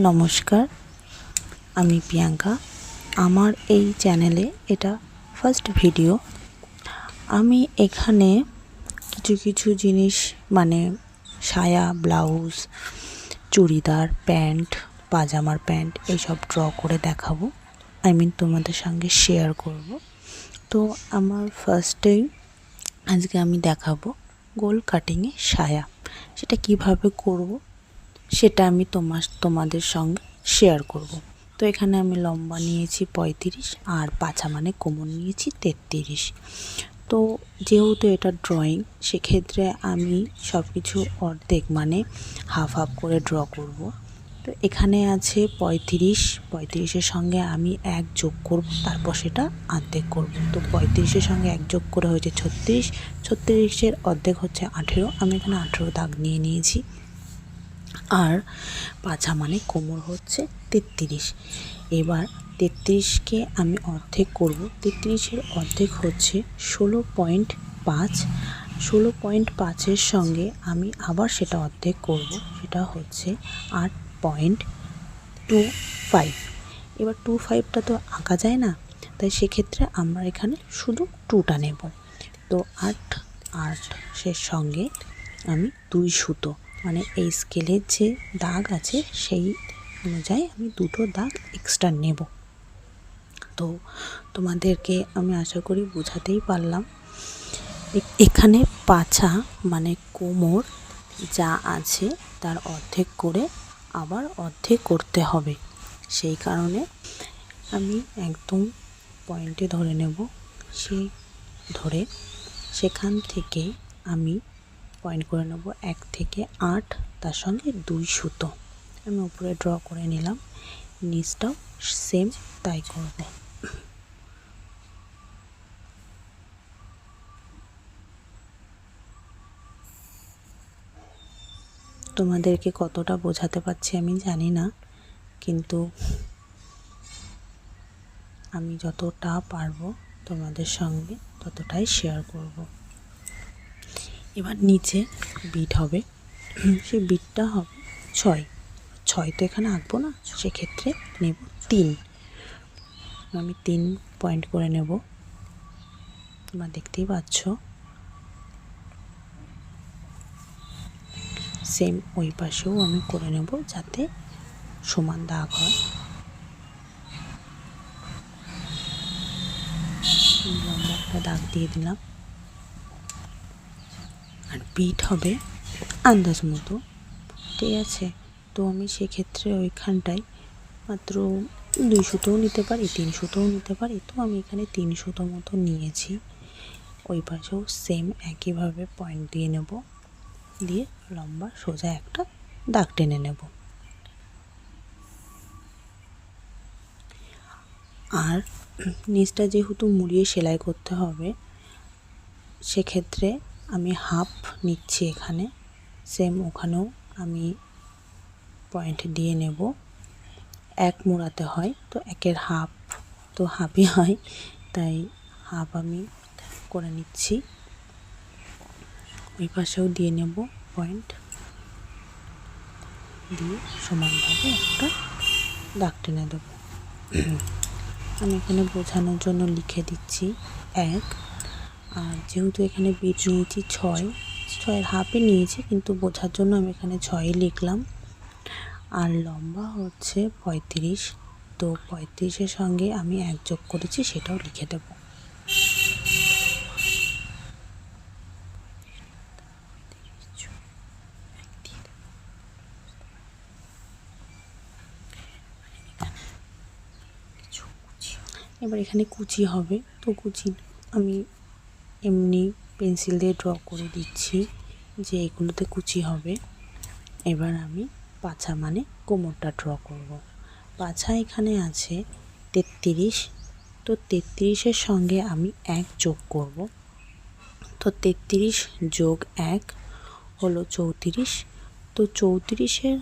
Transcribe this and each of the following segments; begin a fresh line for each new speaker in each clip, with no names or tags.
নমস্কার, আমি প্রিয়াঙ্কা। আমার এই চ্যানেলে এটা ফার্স্ট ভিডিও। আমি এখানে কিছু জিনিস মানে সায়া, ব্লাউজ, চুড়িদার, প্যান্ট, পাজামার প্যান্ট এইসব ড্র করে দেখাবো। তোমাদের সঙ্গে শেয়ার করব। তো আমার ফার্স্টেই আজকে আমি দেখাবো গোল কাটিংয়ে সায়া। সেটা কিভাবে করব সেটা আমি তোমাদের সঙ্গে শেয়ার করব। তো এখানে আমি লম্বা নিয়েছি 35 আর পাছা মানে কোমর নিয়েছি 33। তো যেহেতু এটা ড্রয়িং, সেক্ষেত্রে আমি সব কিছু অর্ধেক মানে হাফ হাফ করে ড্র করব। তো এখানে আছে 35-এর সঙ্গে আমি 1 যোগ করব, তারপর সেটা অর্ধেক করব। তো 35-এর সঙ্গে 1 যোগ করে হয়েছে 36-এর অর্ধেক হচ্ছে 18। আমি এখানে 18 দাগ নিয়ে নিয়েছি। আর পাছা মানে কোমর হচ্ছে 33। এবার 33কে আমি অর্ধেক করব। 33-এর অর্ধেক হচ্ছে 16.5। 16.5-এর সঙ্গে আমি আবার সেটা অর্ধেক করব, সেটা হচ্ছে 8.25। এবার 25টা তো আঁকা যায় না, তাই সেক্ষেত্রে আমরা এখানে শুধু 2টা নেব। তো 8-8-এর সঙ্গে আমি 2 সুতো মানে এই স্কেলের যে দাগ আছে সেই অনুযায়ী আমি 2টো দাগ এক্সট্রা নেব। তো তোমাদেরকে আমি আশা করি বোঝাতেই পারলাম। এখানে পাছা মানে কোমর যা আছে তার অর্ধেক করে আবার অর্ধেক করতে হবে। সেই কারণে আমি একদম পয়েন্টে ধরে নেব। সেই ধরে সেখান থেকে আমি পয়েন্ট করে নেব 1 থেকে 8, তার সঙ্গে 2 সুতো আমি উপরে ড্র করে নিলাম। নিচটাও সেম তাই করব। তোমাদেরকে কতটা বোঝাতে পারছি আমি জানি না, কিন্তু আমি যতটা পারবো তোমাদের সঙ্গে ততটাই শেয়ার করব। এবার নিচে বিট হবে, সেই বিটটা হবে 6 তো এখানে আঁকবো না, সেক্ষেত্রে নেব 3। আমি 3 পয়েন্ট করে নেব। তোমরা দেখতেই পাচ্ছ। সেম ওই পাশেও আমি করে নেব যাতে সমান দাগ হয়। লম্বা একটা দাগ দিয়ে দিলাম। আর বিট হবে আন্দাজ মতো, ঠিক আছে। তো আমি সেক্ষেত্রে ওইখানটায় মাত্র 2 সুতোও নিতে পারি, 3 সুতোও নিতে পারি। তো আমি এখানে 3 সুতো মতো নিয়েছি। ওই পাশেও সেম একইভাবে পয়েন্ট দিয়ে নেব, দিয়ে লম্বা সোজা একটা দাগ টেনে নেব। আর নিচটা যেহেতু মুড়িয়ে সেলাই করতে হবে, সেক্ষেত্রে আমি হাফ নিচ্ছি এখানে। সেম ওখানেও আমি পয়েন্ট দিয়ে নেব। 1 মোড়াতে হয়, তো 1-এর হাফ তো হাফই হয়, তাই হাফ আমি করে নিচ্ছি। ওই পাশেও দিয়ে নেব পয়েন্ট, দিয়ে সমানভাবে একটা দাগ টেনে দেবো। আমি এখানে বোঝানোর জন্য লিখে দিচ্ছি 1। আর যেহেতু এখানে বিট নিয়েছি 6-এর হাফে নিয়েছি, কিন্তু বোঝার জন্য আমি এখানে 6 লিখলাম। আর লম্বা হচ্ছে 35। তো 35-এর সঙ্গে আমি 1 যোগ করেছি, সেটাও লিখে দেব। এবার এখানে কুচি হবে, তো কুচি আমি এমনি পেন্সিল দিয়ে ড্র করে দিচ্ছি যে এগুলোতে কুচি হবে। এবার আমি পাছা মানে কোমরটা ড্র করব। পাছা এখানে আছে 33। তো 33-এর সঙ্গে আমি 1 যোগ করব। তো 33 যোগ 1 হলো 34। তো 34-এর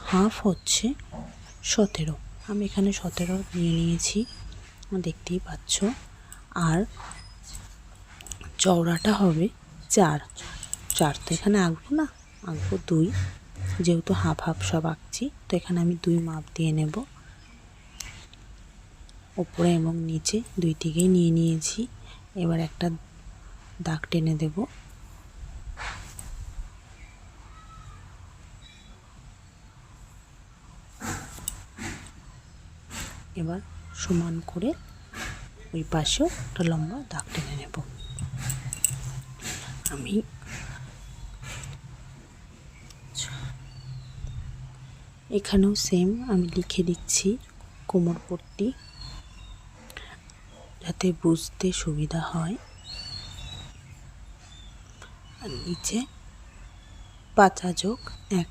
হাফ হচ্ছে 17। আমি এখানে 17 নিয়ে নিয়েছি, দেখতেই পাচ্ছ। আর চওড়াটা হবে 4। তো এখানে আঁকবো না, আঁকবো 2। যেহেতু হাফ হাফ সব আঁকছি, তো এখানে আমি 2 মাপ দিয়ে নেব। উপরে এবং নিচে দুই দিকেই নিয়ে নিয়েছি। এবার একটা দাগ টেনে দেব। এবার সমান করে ওই পাশেও একটা লম্বা দাগ টেনে নেব। আমি এখানেও সেম আমি লিখে দিচ্ছি কোমরপট্টি, যাতে বুঝতে সুবিধা হয়। আর নিচে 5+1।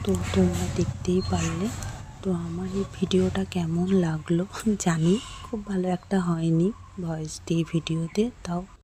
তো তোমরা দেখতেই পারলে। তো আমার এই ভিডিওটা কেমন লাগলো জানি, খুব ভালো একটা হয়নি ভয়েস দিয়ে ভিডিওতে, তাও